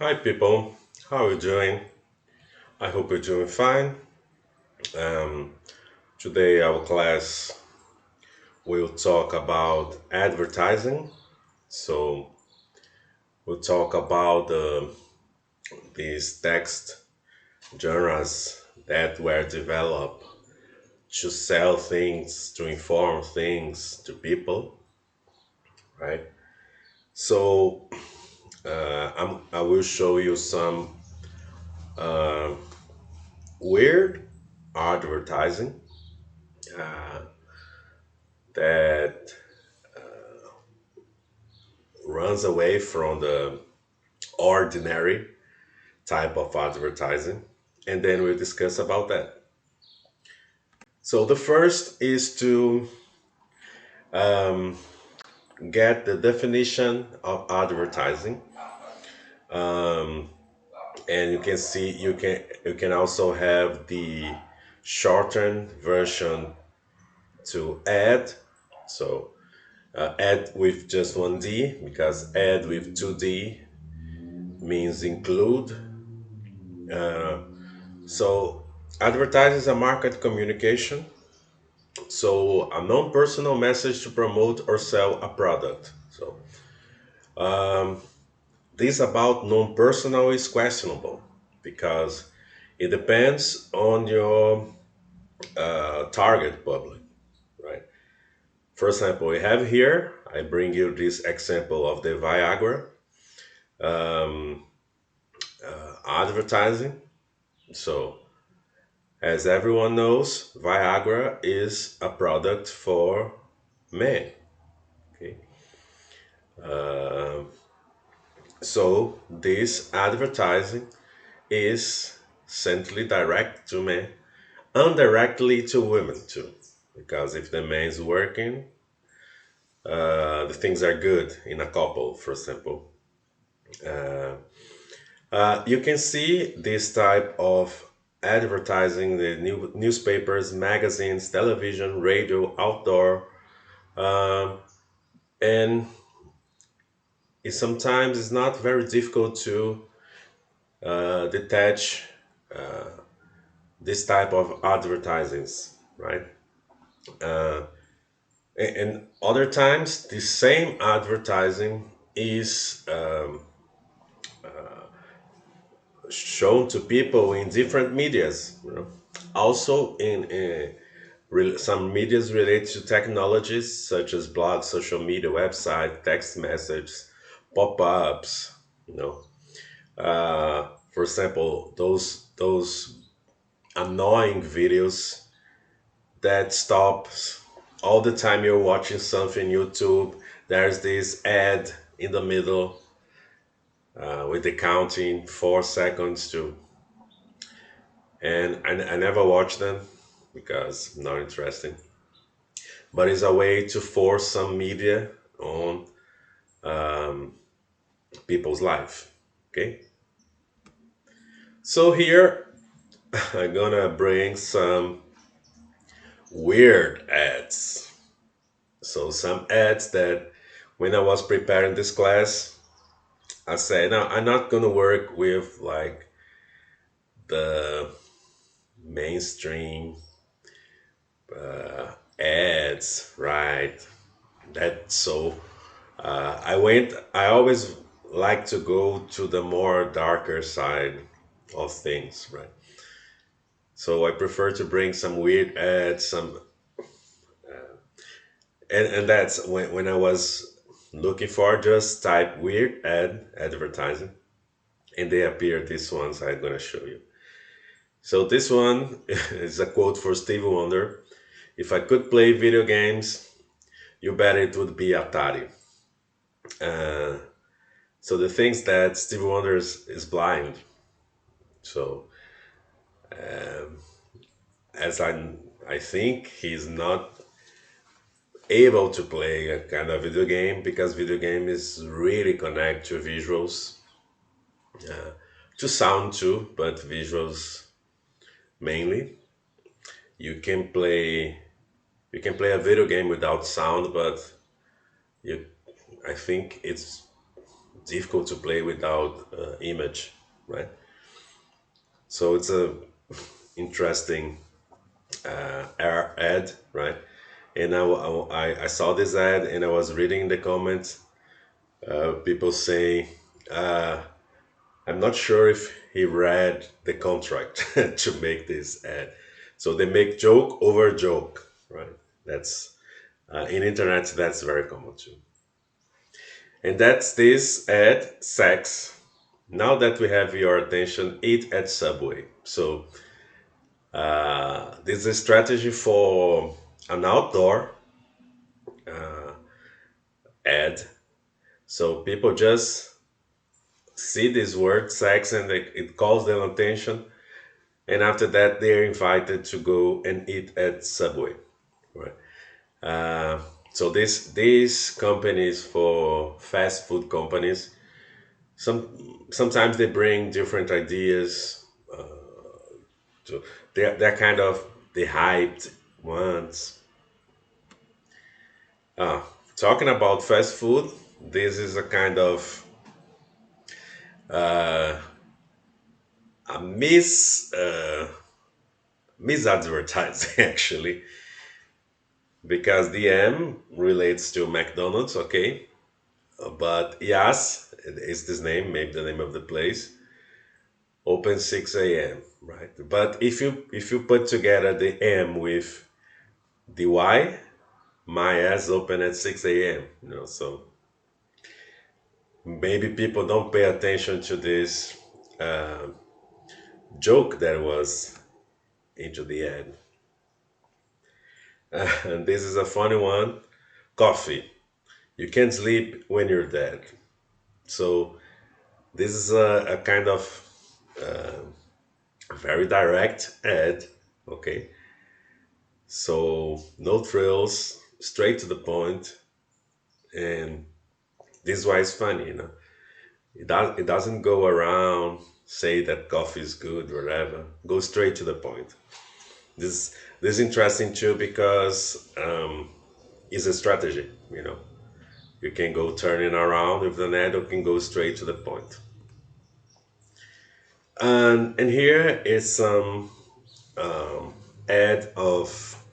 Hi people, how are you doing? I hope you're doing fine. Um, Today our class will talk about advertising. So we'll talk about these text genres that were developed to sell things, to inform things to people, right? So I will show you some uh, weird advertising uh, that runs away from the ordinary type of advertising, and then we'll discuss about that. So the first is to um, get the definition of advertising, um, and you can see you can also have the shortened version to ad. So ad with just one D because ad with two D means include. Uh, So, advertising is a market communication. So, a non personal message to promote or sell a product. So, um, this about non personal is questionable because it depends on your target public, right? For example, we have here, I bring you this example of the Viagra um, advertising. So, as everyone knows, Viagra is a product for men. Okay. Uh, so this advertising is essentially direct to men, indirectly to women too. Because if the man is working, the things are good in a couple, for example. Uh, you can see this type of advertising the newspapers, magazines, television, radio, outdoor, um, and it sometimes is not very difficult to detach this type of advertisings, right? Uh, and other times, the same advertising is shown to people in different medias. Also, in some medias related to technologies such as blogs, social media, website, text messages, pop-ups. You know, for example, those annoying videos that stops all the time you're watching something YouTube. There's this ad in the middle with the counting 4 seconds to, and I never watch them because not interesting. But it's a way to force some media on um, people's life. Okay, so here I'm gonna bring some weird ads. So some ads that when I was preparing this class, I said, no, I'm not gonna work with like the mainstream ads, right? That so I always like to go to the more darker side of things, right? So I prefer to bring some weird ads, some and that's when I was looking for just type weird advertising and they appear these ones I'm gonna show you. So this one is a quote for Stevie Wonder. If I could play video games, you bet it would be Atari. Uh, so the things that Stevie Wonder is blind. So as I think he's not able to play a kind of video game because video game is really connect to visuals, to sound too, but visuals mainly. You can play you can play a video game without sound, but you I think it's difficult to play without image, right? So it's a interesting ad, right? And I saw this ad and I was reading the comments, people saying, uh, I'm not sure if he read the contract to make this ad. So they make joke over joke, right? That's in internet. That's very common too. And that's this ad sex. Now that we have your attention, eat at Subway. So this is a strategy for an outdoor ad. So people just see this word sex and it calls their attention, and after that they're invited to go and eat at Subway, right? Uh, so these companies, for fast food companies, sometimes they bring different ideas to they're kind of the hyped ones. Uh, Talking about fast food, this is a kind of uh, a misadvertising actually, because the M relates to McDonald's, okay, but yes, is this name, maybe the name of the place, open 6 a.m., right? But if you put together the M with the Y, my ass open at 6 a.m., so maybe people don't pay attention to this uh, joke that was into the ad. And this is a funny one. Coffee. You can't sleep when you're dead. So this is a kind of very direct ad. Okay, so no thrills, straight to the point, and this is why it's funny. It doesn't go around say that coffee is good or whatever. Go straight to the point. This is interesting too because it's a strategy. You can go turning around with an ad, or can go straight to the point. And here is some ad of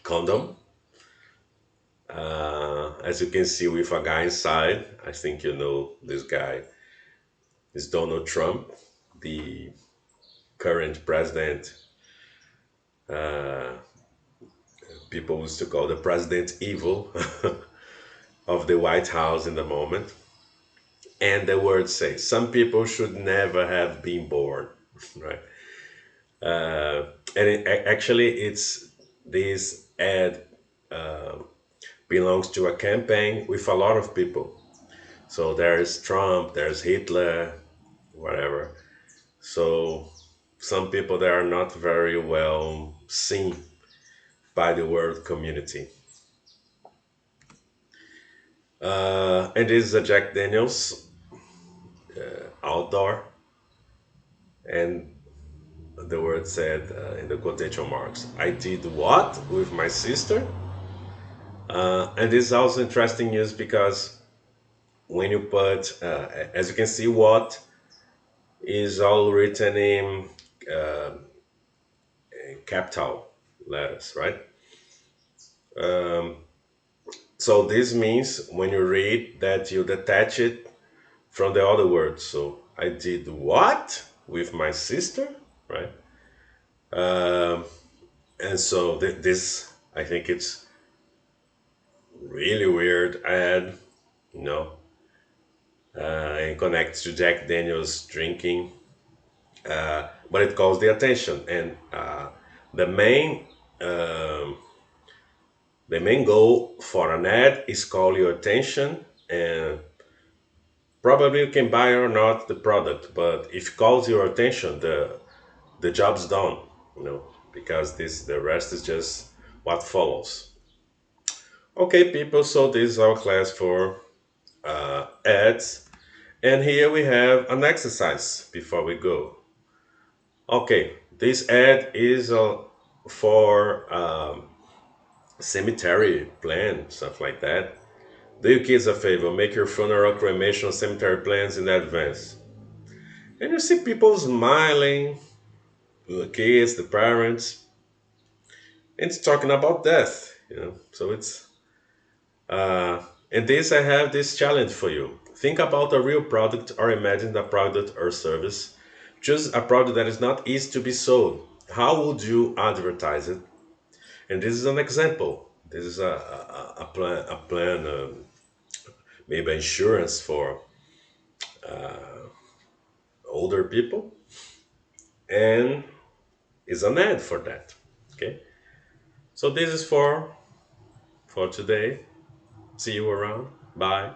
Condom. As you can see, with a guy inside. I think you know this guy is Donald Trump, the current president. People used to call the president evil of the White House in the moment. And the words say, some people should never have been born, right? And actually, it's this ad belongs to a campaign with a lot of people. So there's Trump, there's Hitler, whatever. So some people that are not very well seen by the world community. And this is a Jack Daniels outdoor, and the word said in the quotation marks, I did what with my sister? And this is also interesting news because when you put, as you can see, what is all written in capital letters, right? So this means when you read that you detach it from the other words. So I did what with my sister, right? And so this, I think it's really weird ad, you know, and connects to Jack Daniels drinking, but it calls the attention. And the main um, the main goal for an ad is call your attention, and probably you can buy or not the product, but if it calls your attention, the job's done, because the rest is just what follows. Okay, people, so this is our class for ads, and here we have an exercise before we go. Okay, this ad is for cemetery plan, stuff like that. Do your kids a favor, make your funeral, cremation, cemetery plans in advance. And you see people smiling, the kids, the parents, and it's talking about death, you know. So it's and this I have this challenge for you. Think about a real product or imagine a product or service. Choose a product that is not easy to be sold. How would you advertise it? And this is an example. This is a plan, maybe insurance for older people, and is an ad for that. Okay, so this is for today. See you around. Bye.